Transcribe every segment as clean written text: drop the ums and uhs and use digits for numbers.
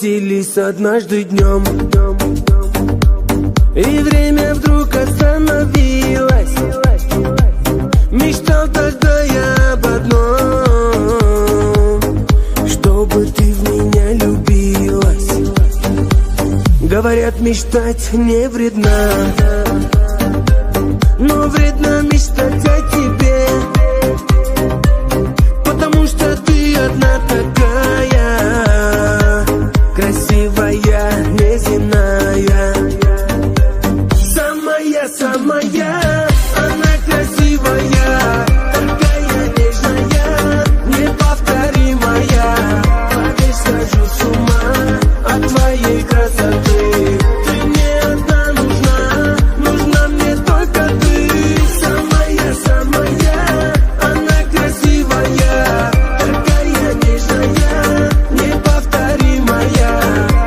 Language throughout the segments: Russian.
встретились однажды днем, и время вдруг остановилось. Мечтал тогда я об одном, чтобы ты в меня любилась. Говорят, мечтать не вредно, но вредно мечтать о тебе, потому что ты одна такая, красивая, неземная. Самая, она красивая, такая нежная, неповторимая. Поверь, схожу с ума от твоей красоты. Ты мне одна нужна, нужна мне только ты. Самая, она красивая, такая нежная, неповторимая.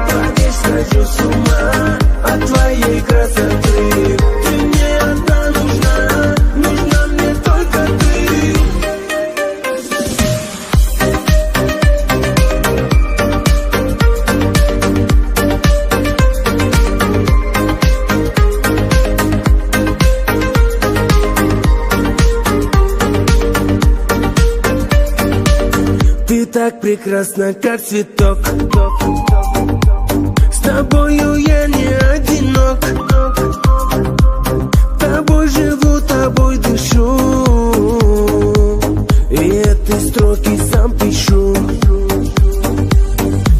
Поверь, схожу с ума от твоей красоты. Ты так прекрасна, как цветок. С тобою я не одинок. Тобой живу, тобой дышу, и эти строки сам пишу.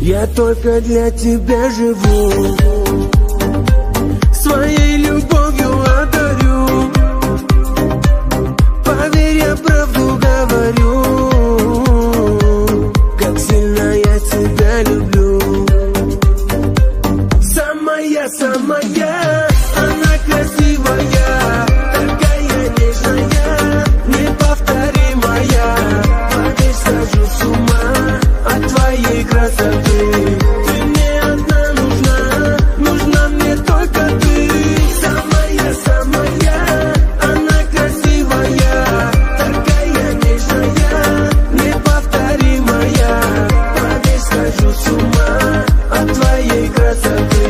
Я только для тебя живу, своей любовью одарю. Поверь, я правду говорю, как сильно я тебя люблю. Самая, она красивая, такая нежная, неповторимая. Поверь, схожу с ума от твоей красоты. Ты мне одна нужна, нужна мне только ты. Самая, она красивая, такая нежная, неповторимая. Поверь, схожу с ума от твоей красоты.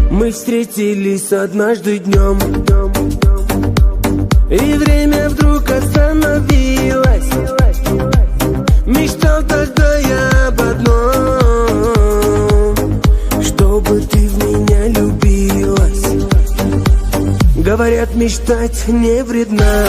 Мы встретились однажды днем, и время вдруг остановилось. Мечтал тогда я об одном, чтобы ты в меня любилась. Говорят, мечтать не вредно,